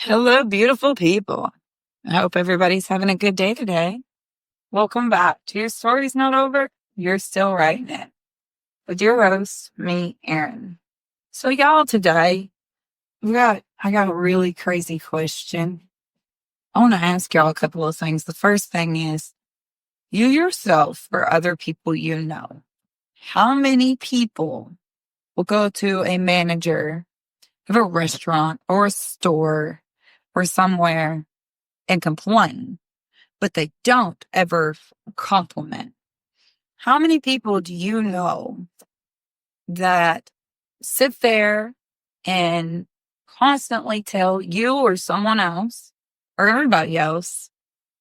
Hello, beautiful people. I hope everybody's having a good day today. Welcome back to Your Story's Not Over. You're Still Writing It with your host, me, Erin. So, y'all, today, I got a really crazy question. I want to ask y'all a couple of things. The first thing is, you yourself or other people you know, how many people will go to a manager of a restaurant or a store or somewhere and complain, but they don't ever compliment? How many people do you know that sit there and constantly tell you or someone else or everybody else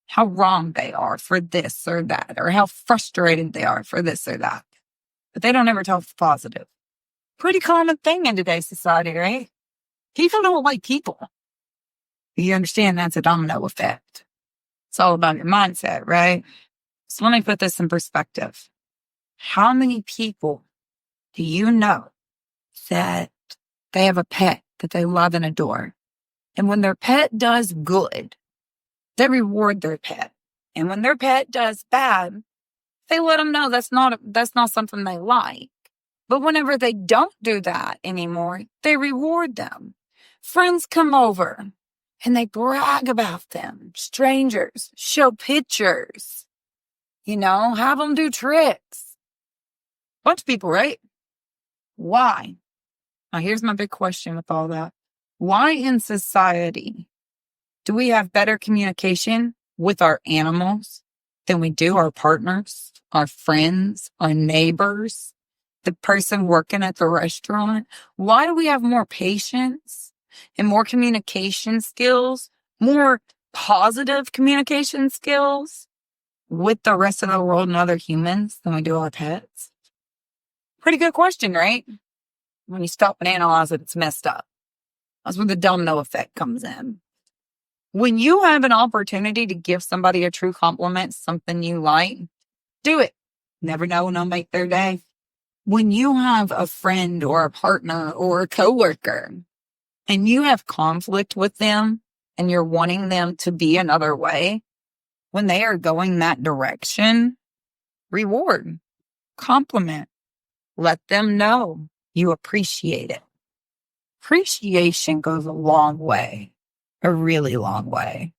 how wrong they are for this or that, or how frustrated they are for this or that, but they don't ever tell the positive? Pretty common thing in today's society, right? People don't like people. You understand that's a domino effect. It's all about your mindset, right? So let me put this in perspective. How many people do you know that they have a pet that they love and adore? And when their pet does good, they reward their pet. And when their pet does bad, they let them know that's not something they like. But whenever they don't do that anymore, they reward them. Friends come over and they brag about them. Strangers show pictures, have them do tricks. Bunch of people, right? Why? Now, here's my big question with all that. Why in society do we have better communication with our animals than we do our partners, our friends, our neighbors, the person working at the restaurant? Why do we have more patience and more communication skills, more positive communication skills with the rest of the world and other humans than we do our pets? Pretty good question, right? When you stop and analyze it, it's messed up. That's where the domino effect comes in. When you have an opportunity to give somebody a true compliment, something you like, do it. Never know when it'll make their day. When you have a friend or a partner or a coworker and you have conflict with them and you're wanting them to be another way, when they are going that direction, reward, compliment, let them know you appreciate it. Appreciation goes a long way, a really long way.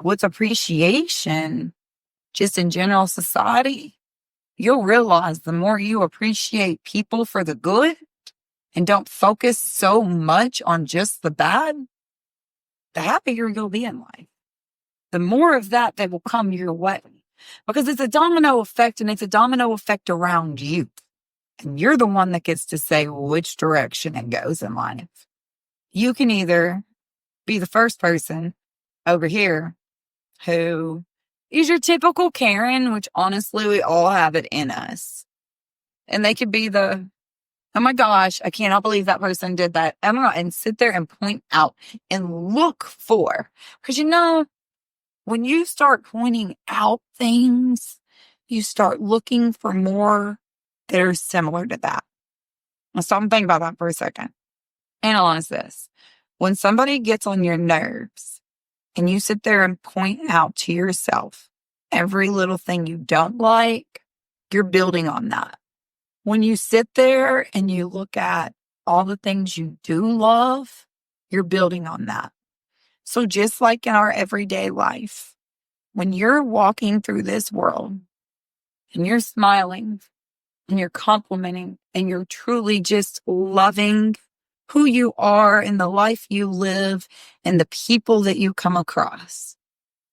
With appreciation, just in general society, you'll realize the more you appreciate people for the good and don't focus so much on just the bad, the happier you'll be in life. The more of that will come your way, because it's a domino effect, and it's a domino effect around you. And you're the one that gets to say which direction it goes in life. You can either be the first person over here who is your typical Karen, which honestly, we all have it in us. And they could be oh my gosh, I cannot believe that person did that. And sit there and point out and look for. Because when you start pointing out things, you start looking for more that are similar to that. Now stop and think about that for a second. Analyze this. When somebody gets on your nerves and you sit there and point out to yourself every little thing you don't like, you're building on that. When you sit there and you look at all the things you do love, you're building on that. So just like in our everyday life, when you're walking through this world and you're smiling and you're complimenting and you're truly just loving who you are and the life you live and the people that you come across.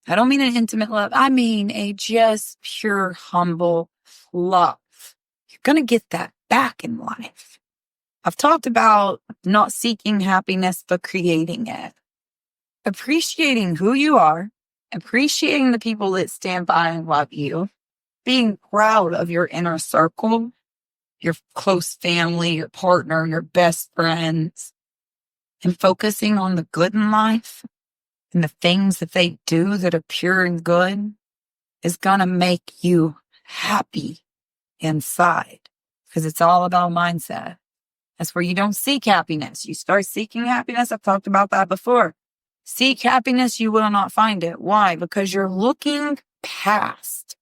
I don't mean an intimate love. I mean a just pure, humble love. You're going to get that back in life. I've talked about not seeking happiness, but creating it. Appreciating who you are, appreciating the people that stand by and love you, being proud of your inner circle, your close family, your partner, your best friends, and focusing on the good in life and the things that they do that are pure and good is going to make you happy inside, because it's all about mindset. That's where you don't seek happiness. You start seeking happiness. I've talked about that before. Seek happiness, you will not find it. Why? Because you're looking past.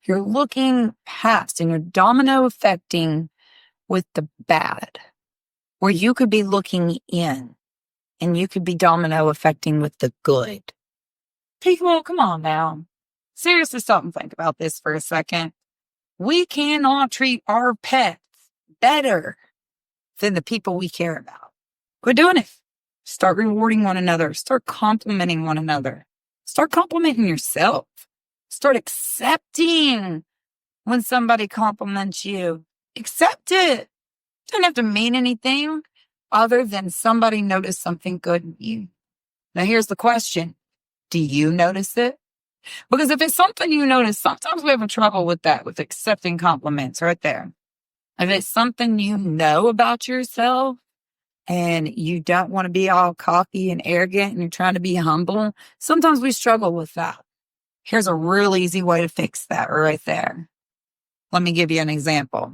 You're looking past and you're domino affecting with the bad, where you could be looking in and you could be domino affecting with the good. People, come on now. Seriously, stop and think about this for a second. We cannot treat our pets better than the people we care about. Quit doing it. Start rewarding one another. Start complimenting one another. Start complimenting yourself. Start accepting when somebody compliments you. Accept it. Doesn't have to mean anything other than somebody noticed something good in you. Now here's the question. Do you notice it? Because if it's something you notice, sometimes we have trouble with that, with accepting compliments right there. If it's something you know about yourself and you don't want to be all cocky and arrogant and you're trying to be humble, sometimes we struggle with that. Here's a real easy way to fix that right there. Let me give you an example.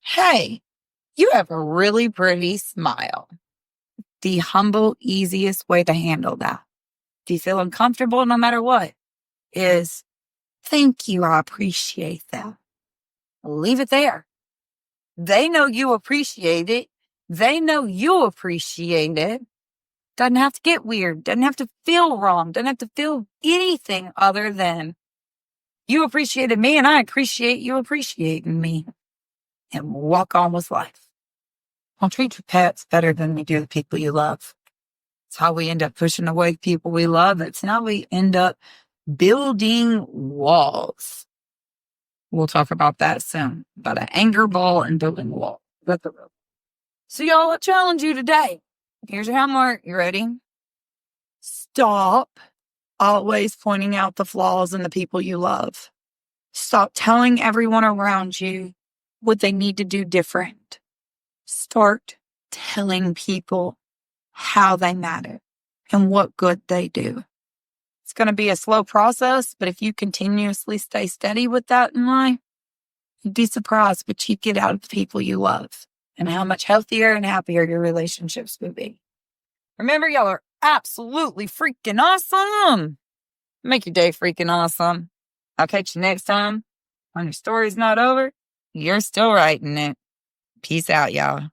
Hey, you have a really pretty smile. The humble, easiest way to handle that, if you feel uncomfortable no matter what, is thank you, I appreciate that. Leave it there. They know you appreciate it. They know you appreciate it. Doesn't have to get weird. Doesn't have to feel wrong. Doesn't have to feel anything other than you appreciated me and I appreciate you appreciating me. And walk on with life. Don't treat your pets better than you do the people you love. It's how we end up pushing away people we love. It's how we end up building walls. We'll talk about that soon, about an anger ball and building a wall. That's the real. So y'all, I challenge you today. Here's your homework. You ready? Stop always pointing out the flaws in the people you love. Stop telling everyone around you what they need to do different. Start telling people how they matter and what good they do. It's going to be a slow process, but if you continuously stay steady with that in life, you'd be surprised what you get out of the people you love and how much healthier and happier your relationships will be. Remember, y'all are absolutely freaking awesome. Make your day freaking awesome. I'll catch you next time. When your story's not over, you're still writing it. Peace out, y'all.